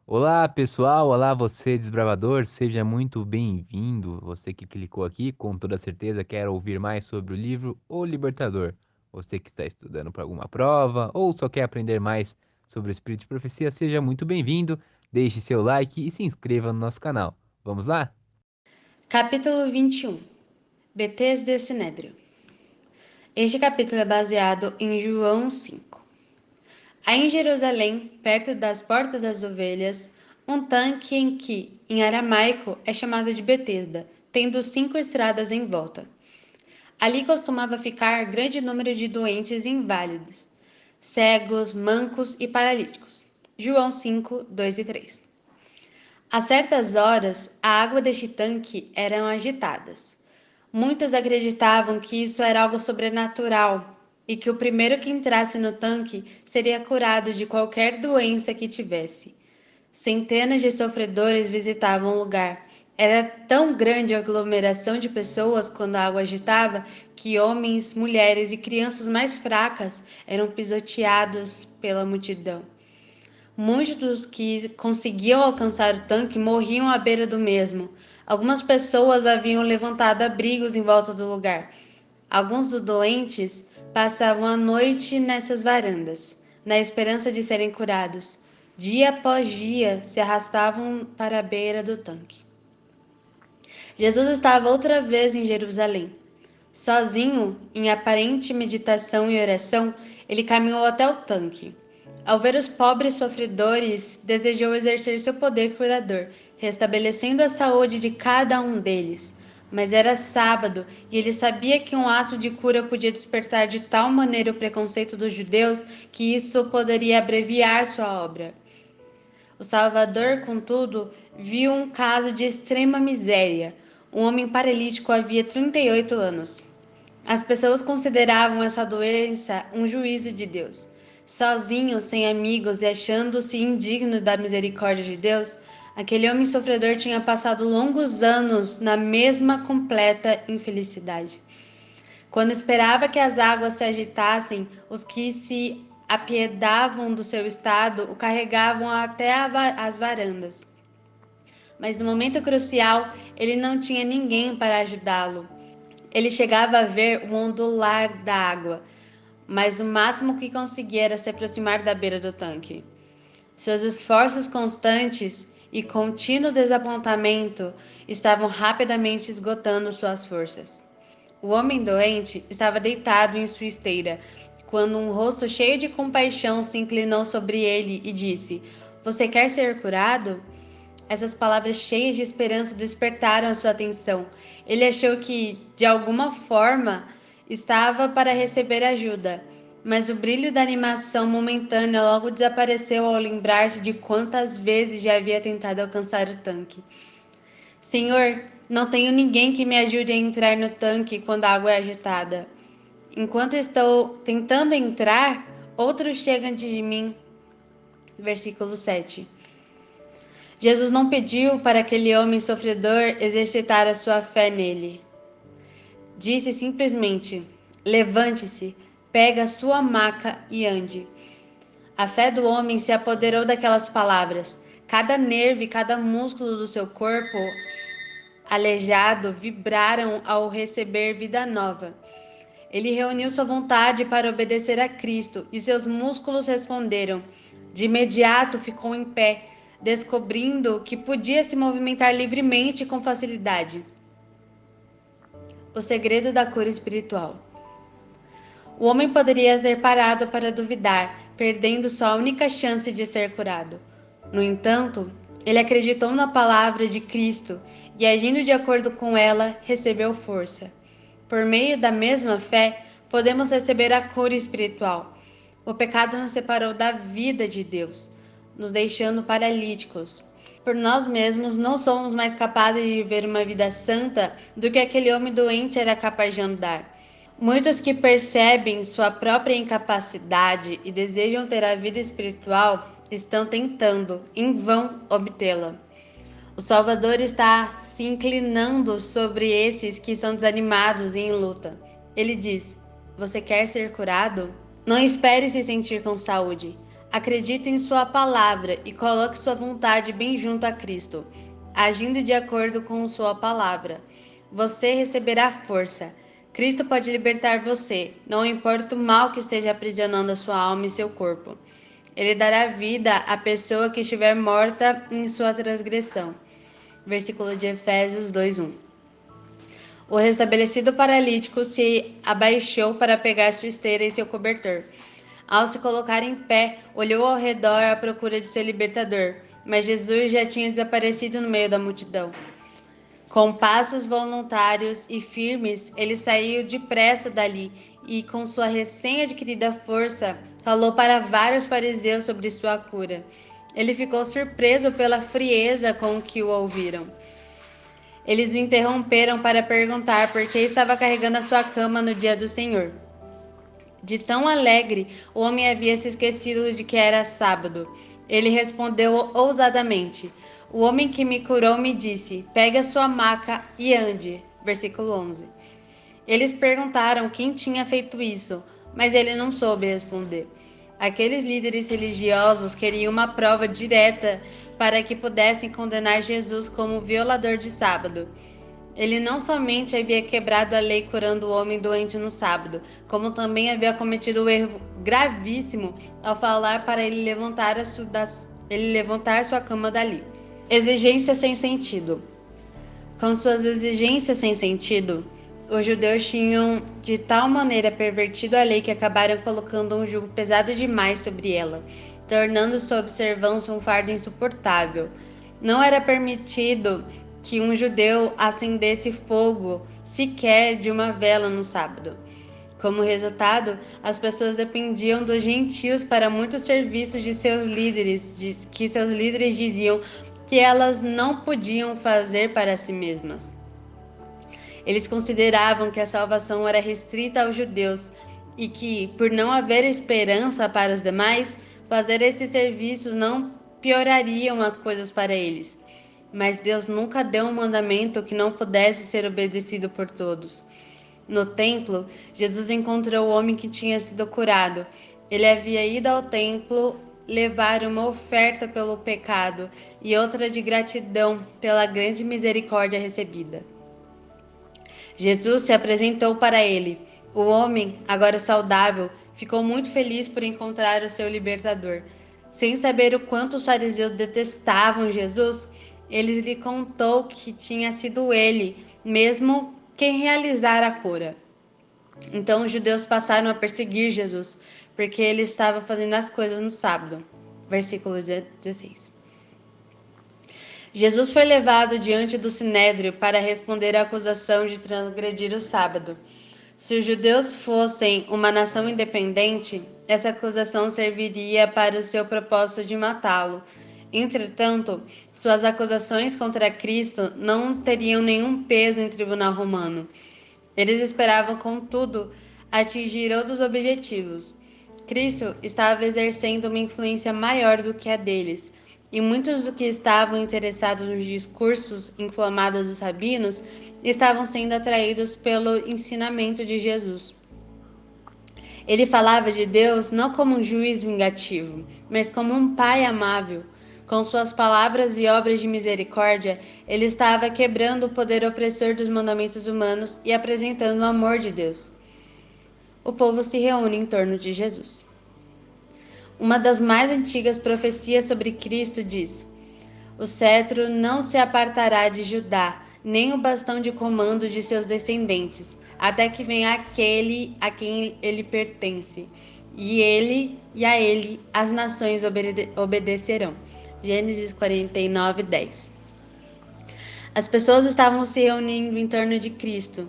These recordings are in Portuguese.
Olá, pessoal! Olá, você, desbravador! Seja muito bem-vindo. Você que clicou aqui, com toda certeza quer ouvir mais sobre o livro O Libertador. Você que está estudando para alguma prova ou só quer aprender mais sobre o Espírito de Profecia, seja muito bem-vindo. Deixe seu like e se inscreva no nosso canal. Vamos lá? Capítulo 21. Betesda e o Sinédrio. Este capítulo é baseado em João 5. Há em Jerusalém, perto das Portas das Ovelhas, um tanque em aramaico, é chamado de Betesda, tendo 5 estradas em volta. Ali costumava ficar grande número de doentes e inválidos, cegos, mancos e paralíticos. João 5, 2 e 3. A certas horas, a água deste tanque eram agitadas. Muitos acreditavam que isso era algo sobrenatural e que o primeiro que entrasse no tanque seria curado de qualquer doença que tivesse. Centenas de sofredores visitavam o lugar. Era tão grande a aglomeração de pessoas quando a água agitava que homens, mulheres e crianças mais fracas eram pisoteados pela multidão. Muitos dos que conseguiam alcançar o tanque morriam à beira do mesmo. Algumas pessoas haviam levantado abrigos em volta do lugar. Alguns dos doentes passavam a noite nessas varandas, na esperança de serem curados. Dia após dia se arrastavam para a beira do tanque. Jesus estava outra vez em Jerusalém. Sozinho, em aparente meditação e oração, ele caminhou até o tanque. Ao ver os pobres sofredores, desejou exercer seu poder curador, restabelecendo a saúde de cada um deles. Mas era sábado e ele sabia que um ato de cura podia despertar de tal maneira o preconceito dos judeus que isso poderia abreviar sua obra. O Salvador, contudo, viu um caso de extrema miséria. Um homem paralítico havia 38 anos. As pessoas consideravam essa doença um juízo de Deus. Sozinho, sem amigos e achando-se indigno da misericórdia de Deus, aquele homem sofredor tinha passado longos anos na mesma completa infelicidade. Quando esperava que as águas se agitassem, os que se apiedavam do seu estado o carregavam até as varandas. Mas no momento crucial, ele não tinha ninguém para ajudá-lo. Ele chegava a ver o ondular da água, mas o máximo que conseguia era se aproximar da beira do tanque. Seus esforços constantes e contínuo desapontamento estavam rapidamente esgotando suas forças. O homem doente estava deitado em sua esteira, quando um rosto cheio de compaixão se inclinou sobre ele e disse: Você quer ser curado? Essas palavras cheias de esperança despertaram a sua atenção. Ele achou que, de alguma forma, estava para receber ajuda, mas o brilho da animação momentânea logo desapareceu ao lembrar-se de quantas vezes já havia tentado alcançar o tanque. Senhor, não tenho ninguém que me ajude a entrar no tanque quando a água é agitada. Enquanto estou tentando entrar, outros chegam antes de mim. Versículo 7. Jesus não pediu para aquele homem sofredor exercitar a sua fé nele. Disse simplesmente: Levante-se, pegue a sua maca e ande. A fé do homem se apoderou daquelas palavras. Cada nervo e cada músculo do seu corpo aleijado vibraram ao receber vida nova. Ele reuniu sua vontade para obedecer a Cristo e seus músculos responderam. De imediato ficou em pé, descobrindo que podia se movimentar livremente e com facilidade. O segredo da cura espiritual. O homem poderia ter parado para duvidar, perdendo sua única chance de ser curado. No entanto, ele acreditou na palavra de Cristo e, agindo de acordo com ela, recebeu força. Por meio da mesma fé, podemos receber a cura espiritual. O pecado nos separou da vida de Deus, nos deixando paralíticos. Por nós mesmos, não somos mais capazes de viver uma vida santa do que aquele homem doente era capaz de andar. Muitos que percebem sua própria incapacidade e desejam ter a vida espiritual estão tentando, em vão, obtê-la. O Salvador está se inclinando sobre esses que são desanimados e em luta. Ele diz: Você quer ser curado? Não espere se sentir com saúde. Acredite em sua palavra e coloque sua vontade bem junto a Cristo, agindo de acordo com sua palavra. Você receberá força. Cristo pode libertar você, não importa o mal que esteja aprisionando a sua alma e seu corpo. Ele dará vida à pessoa que estiver morta em sua transgressão. Versículo de Efésios 2:1. O restabelecido paralítico se abaixou para pegar sua esteira e seu cobertor. Ao se colocar em pé, olhou ao redor à procura de seu libertador, mas Jesus já tinha desaparecido no meio da multidão. Com passos voluntários e firmes, ele saiu depressa dali e, com sua recém-adquirida força, falou para vários fariseus sobre sua cura. Ele ficou surpreso pela frieza com que o ouviram. Eles o interromperam para perguntar por que estava carregando a sua cama no dia do Senhor. De tão alegre, o homem havia se esquecido de que era sábado. Ele respondeu ousadamente: O homem que me curou me disse: Pegue a sua maca e ande. Versículo 11. Eles perguntaram quem tinha feito isso, mas ele não soube responder. Aqueles líderes religiosos queriam uma prova direta para que pudessem condenar Jesus como violador de sábado. Ele não somente havia quebrado a lei curando o homem doente no sábado, como também havia cometido um erro gravíssimo ao falar para ele levantar sua cama dali. Exigência sem sentido. Com suas exigências sem sentido, os judeus tinham de tal maneira pervertido a lei que acabaram colocando um jugo pesado demais sobre ela, tornando sua observância um fardo insuportável. Não era permitido que um judeu acendesse fogo sequer de uma vela no sábado. Como resultado, as pessoas dependiam dos gentios para muitos serviços de seus líderes, que seus líderes diziam que elas não podiam fazer para si mesmas. Eles consideravam que a salvação era restrita aos judeus e que, por não haver esperança para os demais, fazer esses serviços não piorariam as coisas para eles. Mas Deus nunca deu um mandamento que não pudesse ser obedecido por todos. No templo, Jesus encontrou o homem que tinha sido curado. Ele havia ido ao templo levar uma oferta pelo pecado e outra de gratidão pela grande misericórdia recebida. Jesus se apresentou para ele. O homem, agora saudável, ficou muito feliz por encontrar o seu libertador. Sem saber o quanto os fariseus detestavam Jesus, ele lhe contou que tinha sido ele mesmo quem realizara a cura. Então os judeus passaram a perseguir Jesus, porque ele estava fazendo as coisas no sábado. Versículo 16. Jesus foi levado diante do sinédrio para responder à acusação de transgredir o sábado. Se os judeus fossem uma nação independente, essa acusação serviria para o seu propósito de matá-lo. Entretanto, suas acusações contra Cristo não teriam nenhum peso em tribunal romano. Eles esperavam, contudo, atingir outros objetivos. Cristo estava exercendo uma influência maior do que a deles, e muitos dos que estavam interessados nos discursos inflamados dos rabinos estavam sendo atraídos pelo ensinamento de Jesus. Ele falava de Deus não como um juiz vingativo, mas como um pai amável. Com suas palavras e obras de misericórdia, ele estava quebrando o poder opressor dos mandamentos humanos e apresentando o amor de Deus. O povo se reúne em torno de Jesus. Uma das mais antigas profecias sobre Cristo diz: O cetro não se apartará de Judá, nem o bastão de comando de seus descendentes, até que venha aquele a quem ele pertence, e a ele as nações obedecerão. Gênesis 49:10. As pessoas estavam se reunindo em torno de Cristo.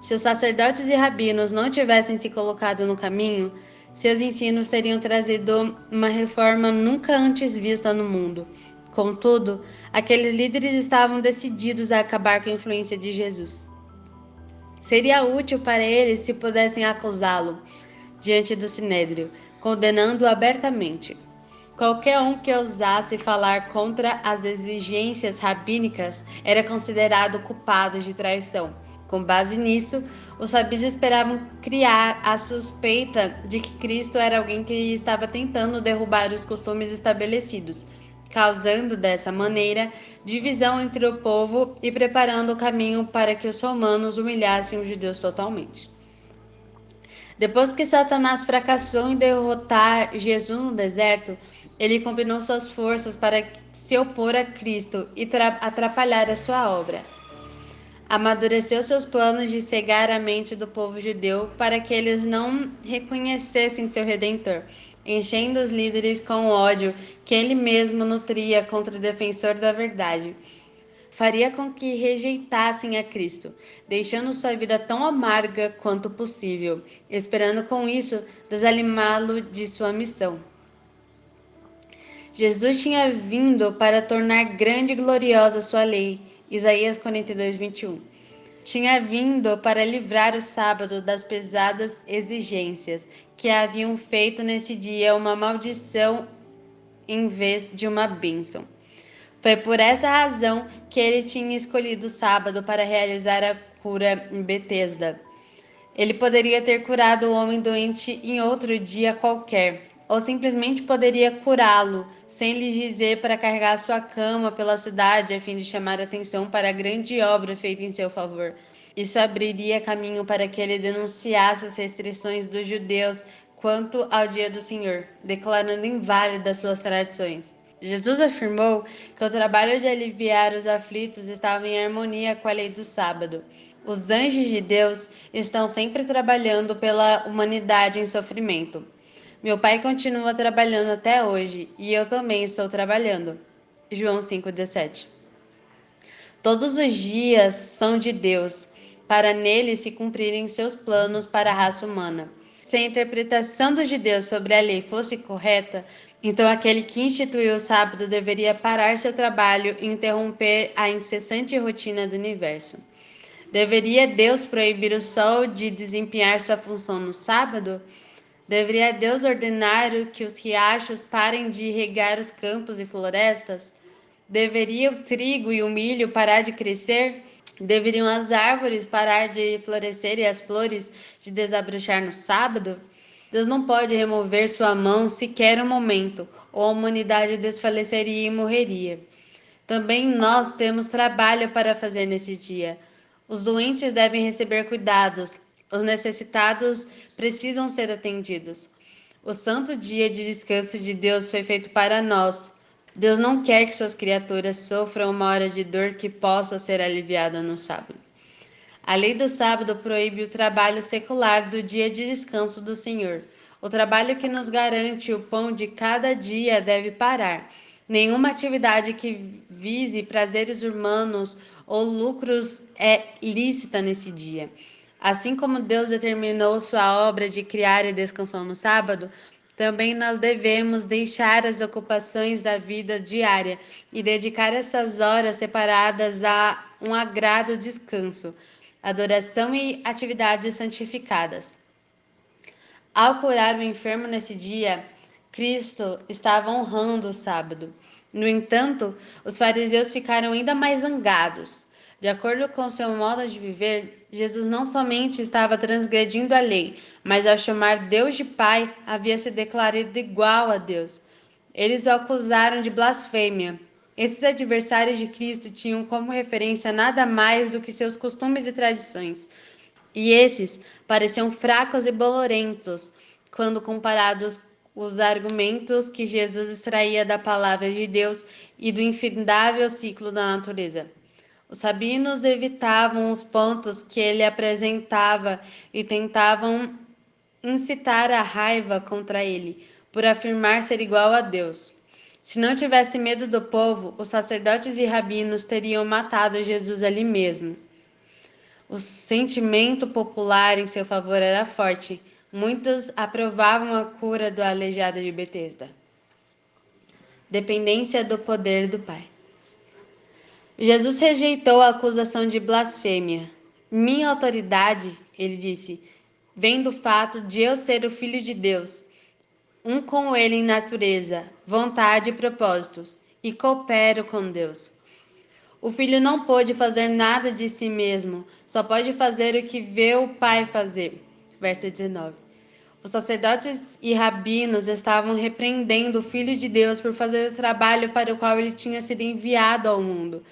Se os sacerdotes e rabinos não tivessem se colocado no caminho, seus ensinos teriam trazido uma reforma nunca antes vista no mundo. Contudo, aqueles líderes estavam decididos a acabar com a influência de Jesus. Seria útil para eles se pudessem acusá-lo diante do sinédrio, condenando-o abertamente. Qualquer um que ousasse falar contra as exigências rabínicas era considerado culpado de traição. Com base nisso, os sabios esperavam criar a suspeita de que Cristo era alguém que estava tentando derrubar os costumes estabelecidos, causando dessa maneira divisão entre o povo e preparando o caminho para que os romanos humilhassem os judeus totalmente. Depois que Satanás fracassou em derrotar Jesus no deserto, ele combinou suas forças para se opor a Cristo e atrapalhar a sua obra. Amadureceu seus planos de cegar a mente do povo judeu para que eles não reconhecessem seu Redentor, enchendo os líderes com o ódio que ele mesmo nutria contra o defensor da verdade. Faria com que rejeitassem a Cristo, deixando sua vida tão amarga quanto possível, esperando com isso desanimá-lo de sua missão. Jesus tinha vindo para tornar grande e gloriosa sua lei, Isaías 42, 21. Tinha vindo para livrar o sábado das pesadas exigências que haviam feito nesse dia uma maldição em vez de uma bênção. Foi por essa razão que ele tinha escolhido o sábado para realizar a cura em Betesda. Ele poderia ter curado o homem doente em outro dia qualquer, ou simplesmente poderia curá-lo, sem lhe dizer para carregar sua cama pela cidade a fim de chamar atenção para a grande obra feita em seu favor. Isso abriria caminho para que ele denunciasse as restrições dos judeus quanto ao dia do Senhor, declarando inválidas suas tradições. Jesus afirmou que o trabalho de aliviar os aflitos estava em harmonia com a lei do sábado. Os anjos de Deus estão sempre trabalhando pela humanidade em sofrimento. Meu pai continua trabalhando até hoje e eu também estou trabalhando. João 5,17. Todos os dias são de Deus, para nele se cumprirem seus planos para a raça humana. Se a interpretação dos judeus sobre a lei fosse correta, então aquele que instituiu o sábado deveria parar seu trabalho e interromper a incessante rotina do universo. Deveria Deus proibir o sol de desempenhar sua função no sábado? Deveria Deus ordenar que os riachos parem de regar os campos e florestas? Deveria o trigo e o milho parar de crescer? Deveriam as árvores parar de florescer e as flores de desabrochar no sábado? Deus não pode remover sua mão sequer um momento, ou a humanidade desfaleceria e morreria. Também nós temos trabalho para fazer nesse dia. Os doentes devem receber cuidados, os necessitados precisam ser atendidos. O santo dia de descanso de Deus foi feito para nós. Deus não quer que suas criaturas sofram uma hora de dor que possa ser aliviada no sábado. A lei do sábado proíbe o trabalho secular do dia de descanso do Senhor. O trabalho que nos garante o pão de cada dia deve parar. Nenhuma atividade que vise prazeres humanos ou lucros é lícita nesse dia. Assim como Deus determinou sua obra de criar e descansar no sábado, também nós devemos deixar as ocupações da vida diária e dedicar essas horas separadas a um agrado descanso, adoração e atividades santificadas. Ao curar o enfermo nesse dia, Cristo estava honrando o sábado. No entanto, os fariseus ficaram ainda mais zangados. De acordo com seu modo de viver, Jesus não somente estava transgredindo a lei, mas ao chamar Deus de Pai, havia se declarado igual a Deus. Eles o acusaram de blasfêmia. Esses adversários de Cristo tinham como referência nada mais do que seus costumes e tradições. E esses pareciam fracos e bolorentos quando comparados os argumentos que Jesus extraía da palavra de Deus e do infindável ciclo da natureza. Os rabinos evitavam os pontos que ele apresentava e tentavam incitar a raiva contra ele, por afirmar ser igual a Deus. Se não tivesse medo do povo, os sacerdotes e rabinos teriam matado Jesus ali mesmo. O sentimento popular em seu favor era forte. Muitos aprovavam a cura do aleijado de Betesda. Dependência do poder do Pai. Jesus rejeitou a acusação de blasfêmia. Minha autoridade, ele disse, vem do fato de eu ser o Filho de Deus, um com ele em natureza, vontade e propósitos, e coopero com Deus. O filho não pôde fazer nada de si mesmo, só pode fazer o que vê o pai fazer. Verso 19. Os sacerdotes e rabinos estavam repreendendo o Filho de Deus por fazer o trabalho para o qual ele tinha sido enviado ao mundo.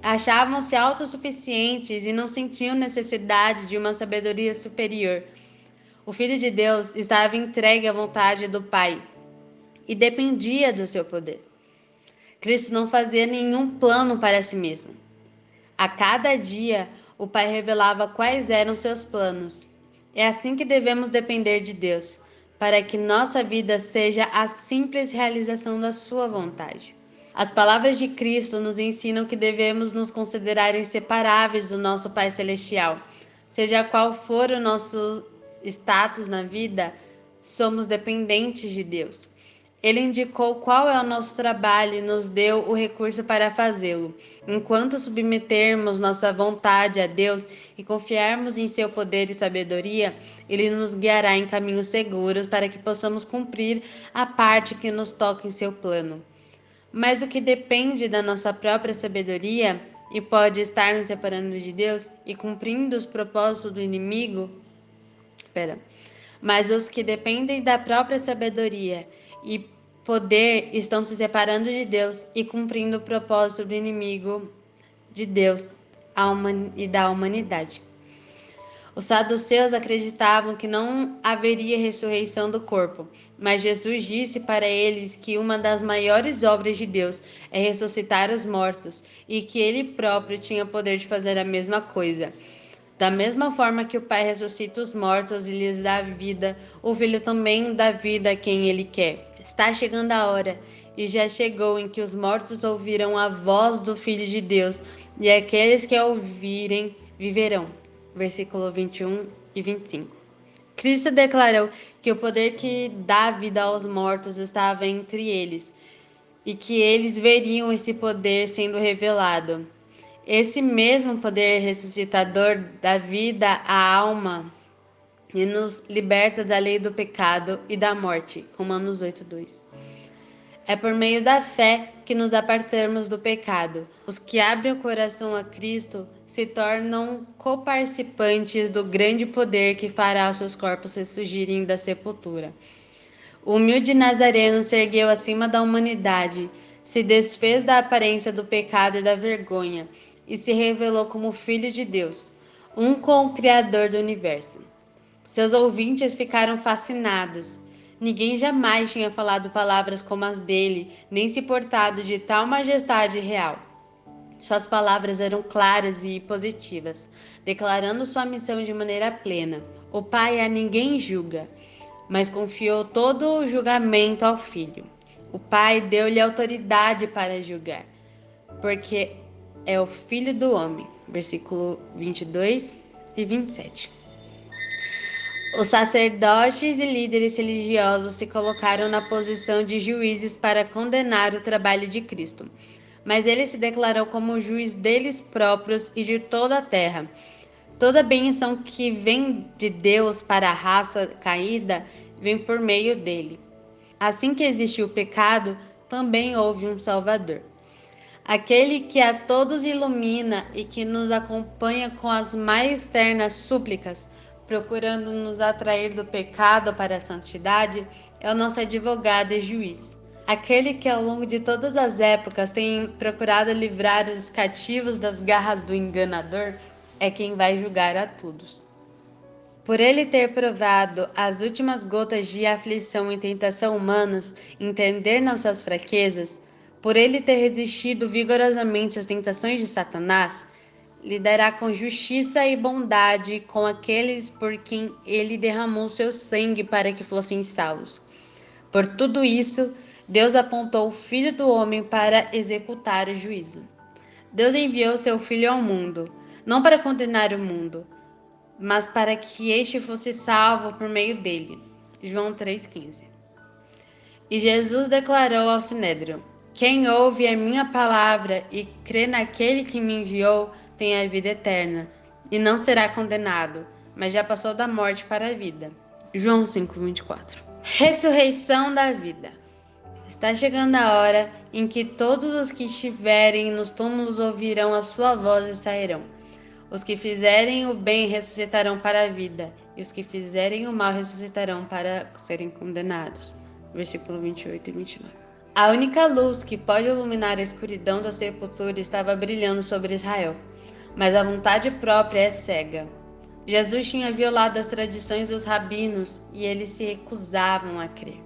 Achavam-se autossuficientes e não sentiam necessidade de uma sabedoria superior. O Filho de Deus estava entregue à vontade do Pai e dependia do seu poder. Cristo não fazia nenhum plano para si mesmo. A cada dia, o Pai revelava quais eram seus planos. É assim que devemos depender de Deus, para que nossa vida seja a simples realização da sua vontade. As palavras de Cristo nos ensinam que devemos nos considerar inseparáveis do nosso Pai Celestial. Seja qual for o nosso status na vida, somos dependentes de Deus. Ele indicou qual é o nosso trabalho e nos deu o recurso para fazê-lo. Enquanto submetermos nossa vontade a Deus e confiarmos em seu poder e sabedoria, Ele nos guiará em caminhos seguros para que possamos cumprir a parte que nos toca em seu plano. Mas o que depende da nossa própria sabedoria e pode estar nos separando de Deus e cumprindo os propósitos do inimigo, mas os que dependem da própria sabedoria e poder estão se separando de Deus e cumprindo o propósito do inimigo de Deus e da humanidade. Os saduceus acreditavam que não haveria ressurreição do corpo, mas Jesus disse para eles que uma das maiores obras de Deus é ressuscitar os mortos e que ele próprio tinha poder de fazer a mesma coisa. Da mesma forma que o Pai ressuscita os mortos e lhes dá vida, o Filho também dá vida a quem ele quer. Está chegando a hora, e já chegou, em que os mortos ouvirão a voz do Filho de Deus, e aqueles que a ouvirem viverão. Versículo 21 e 25. Cristo declarou que o poder que dá vida aos mortos estava entre eles, e que eles veriam esse poder sendo revelado. Esse mesmo poder ressuscitador dá vida à alma e nos liberta da lei do pecado e da morte. Romanos 8:2. É por meio da fé que nos apartamos do pecado. Os que abrem o coração a Cristo se tornam coparticipantes do grande poder que fará os seus corpos ressurgirem da sepultura. O humilde Nazareno se ergueu acima da humanidade, se desfez da aparência do pecado e da vergonha, e se revelou como Filho de Deus, um co-criador do universo. Seus ouvintes ficaram fascinados. Ninguém jamais tinha falado palavras como as dele, nem se portado de tal majestade real. Suas palavras eram claras e positivas, declarando sua missão de maneira plena. O Pai a ninguém julga, mas confiou todo o julgamento ao Filho. O Pai deu-lhe autoridade para julgar, porque é o Filho do Homem. Versículo 22 e 27. Os sacerdotes e líderes religiosos se colocaram na posição de juízes para condenar o trabalho de Cristo, mas ele se declarou como juiz deles próprios e de toda a terra. Toda bênção que vem de Deus para a raça caída vem por meio dele. Assim que existiu o pecado, também houve um Salvador. Aquele que a todos ilumina e que nos acompanha com as mais ternas súplicas, procurando nos atrair do pecado para a santidade, é o nosso advogado e juiz. Aquele que ao longo de todas as épocas tem procurado livrar os cativos das garras do enganador, é quem vai julgar a todos. Por ele ter provado as últimas gotas de aflição e tentação humanas, entender nossas fraquezas, por ele ter resistido vigorosamente às tentações de Satanás, lidará com justiça e bondade com aqueles por quem ele derramou seu sangue para que fossem salvos. Por tudo isso, Deus apontou o Filho do Homem para executar o juízo. Deus enviou seu Filho ao mundo, não para condenar o mundo, mas para que este fosse salvo por meio dele. João 3,15. E Jesus declarou ao Sinédrio: quem ouve a minha palavra e crê naquele que me enviou tem a vida eterna, e não será condenado, mas já passou da morte para a vida. João 5,24. Ressurreição da vida. Está chegando a hora em que todos os que estiverem nos túmulos ouvirão a sua voz e sairão. Os que fizerem o bem ressuscitarão para a vida, e os que fizerem o mal ressuscitarão para serem condenados. Versículo 28 e 29. A única luz que pode iluminar a escuridão da sepultura estava brilhando sobre Israel, mas a vontade própria é cega. Jesus tinha violado as tradições dos rabinos e eles se recusavam a crer.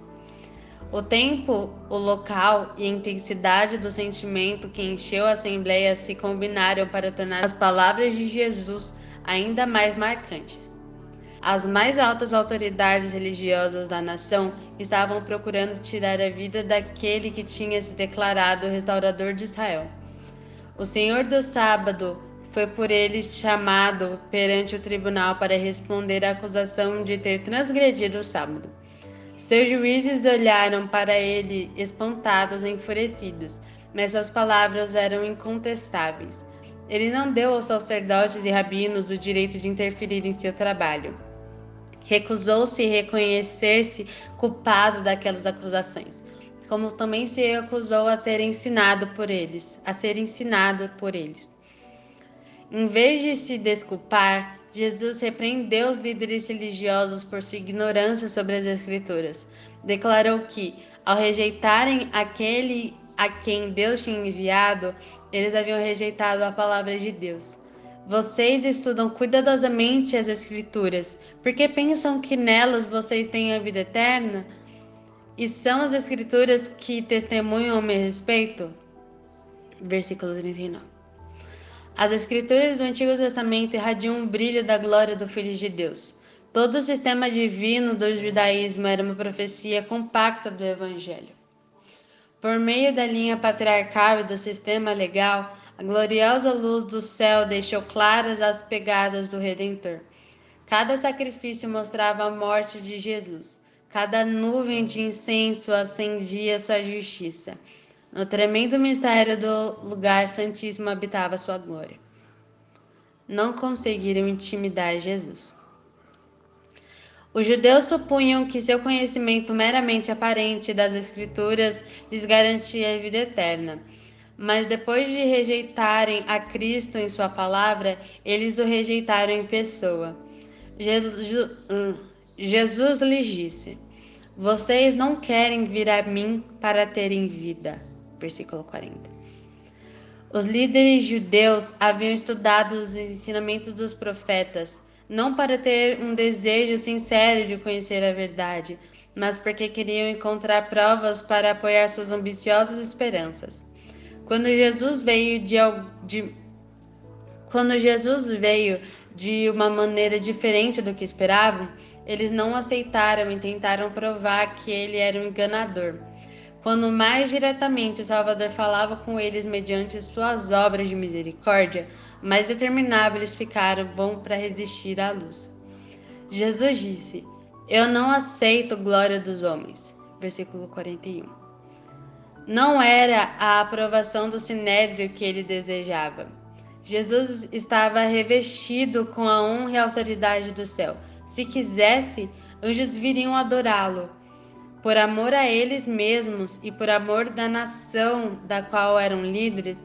O tempo, o local e a intensidade do sentimento que encheu a assembleia se combinaram para tornar as palavras de Jesus ainda mais marcantes. As mais altas autoridades religiosas da nação estavam procurando tirar a vida daquele que tinha se declarado o restaurador de Israel. O Senhor do Sábado foi por eles chamado perante o tribunal para responder à acusação de ter transgredido o sábado. Seus juízes olharam para ele espantados e enfurecidos, mas suas palavras eram incontestáveis. Ele não deu aos sacerdotes e rabinos o direito de interferir em seu trabalho. Recusou-se a reconhecer-se culpado daquelas acusações, como também se recusou a ser ensinado por eles. Em vez de se desculpar, Jesus repreendeu os líderes religiosos por sua ignorância sobre as Escrituras. Declarou que, ao rejeitarem aquele a quem Deus tinha enviado, eles haviam rejeitado a palavra de Deus. Vocês estudam cuidadosamente as Escrituras, porque pensam que nelas vocês têm a vida eterna? E são as Escrituras que testemunham a meu respeito? Versículo 39. As Escrituras do Antigo Testamento irradiam um brilho da glória do Filho de Deus. Todo o sistema divino do judaísmo era uma profecia compacta do Evangelho. Por meio da linha patriarcal e do sistema legal, a gloriosa luz do céu deixou claras as pegadas do Redentor. Cada sacrifício mostrava a morte de Jesus. Cada nuvem de incenso acendia sua justiça. No tremendo mistério do lugar santíssimo habitava sua glória. Não conseguiram intimidar Jesus. Os judeus supunham que seu conhecimento meramente aparente das Escrituras lhes garantia a vida eterna. Mas depois de rejeitarem a Cristo em sua palavra, eles o rejeitaram em pessoa. Jesus lhes disse: vocês não querem vir a mim para terem vida. Versículo 40. Os líderes judeus haviam estudado os ensinamentos dos profetas, não para ter um desejo sincero de conhecer a verdade, mas porque queriam encontrar provas para apoiar suas ambiciosas esperanças. Quando Jesus veio de uma maneira diferente do que esperavam, eles não o aceitaram e tentaram provar que ele era um enganador. Quando mais diretamente o Salvador falava com eles mediante suas obras de misericórdia, mais determinados eles ficaram para resistir à luz. Jesus disse: eu não aceito glória dos homens. Versículo 41. Não era a aprovação do sinédrio que ele desejava. Jesus estava revestido com a honra e a autoridade do céu. Se quisesse, anjos viriam adorá-lo. Por amor a eles mesmos e por amor da nação da qual eram líderes,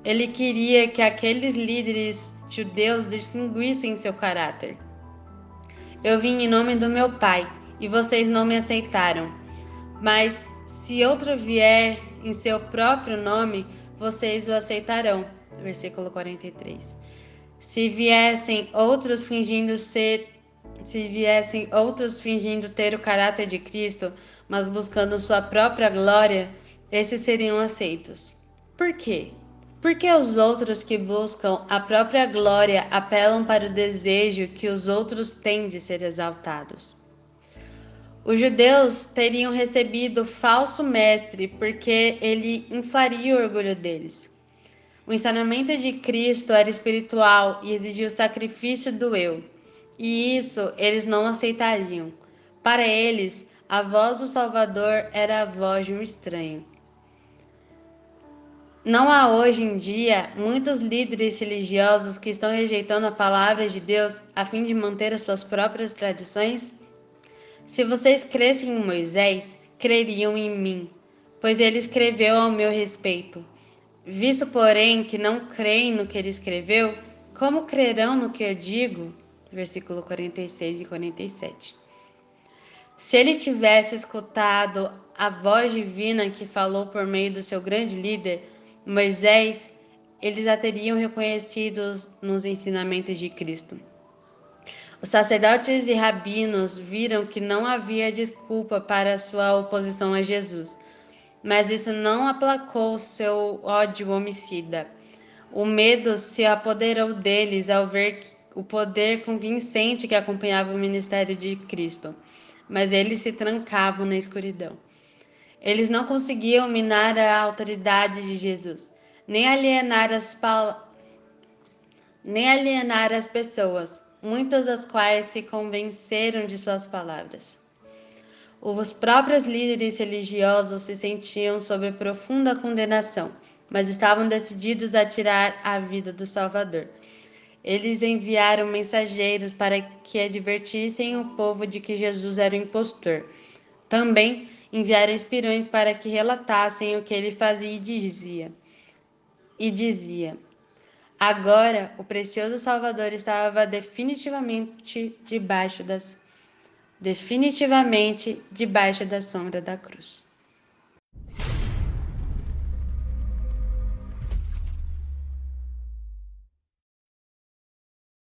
ele queria que aqueles líderes judeus distinguissem seu caráter. Eu vim em nome do meu Pai, e vocês não me aceitaram. Mas se outro vier em seu próprio nome, vocês o aceitarão. Versículo 43. Se viessem outros fingindo ter o caráter de Cristo, mas buscando sua própria glória, esses seriam aceitos. Por quê? Porque os outros que buscam a própria glória apelam para o desejo que os outros têm de ser exaltados. Os judeus teriam recebido falso mestre porque ele inflaria o orgulho deles. O ensinamento de Cristo era espiritual e exigia o sacrifício do eu. E isso eles não aceitariam. Para eles, a voz do Salvador era a voz de um estranho. Não há hoje em dia muitos líderes religiosos que estão rejeitando a palavra de Deus a fim de manter as suas próprias tradições? Se vocês crescem em Moisés, creriam em mim, pois ele escreveu ao meu respeito. Visto, porém, que não creem no que ele escreveu, como crerão no que eu digo? Versículo 46 e 47. Se ele tivesse escutado a voz divina que falou por meio do seu grande líder, Moisés, eles a teriam reconhecido nos ensinamentos de Cristo. Os sacerdotes e rabinos viram que não havia desculpa para sua oposição a Jesus, mas isso não aplacou seu ódio homicida. O medo se apoderou deles ao ver o poder convincente que acompanhava o ministério de Cristo, mas eles se trancavam na escuridão. Eles não conseguiam minar a autoridade de Jesus, nem alienar as pessoas, muitas das quais se convenceram de suas palavras. Os próprios líderes religiosos se sentiam sob profunda condenação, mas estavam decididos a tirar a vida do Salvador. Eles enviaram mensageiros para que advertissem o povo de que Jesus era o impostor. Também enviaram espiões para que relatassem o que ele fazia e dizia: agora o precioso Salvador estava definitivamente debaixo da sombra da cruz.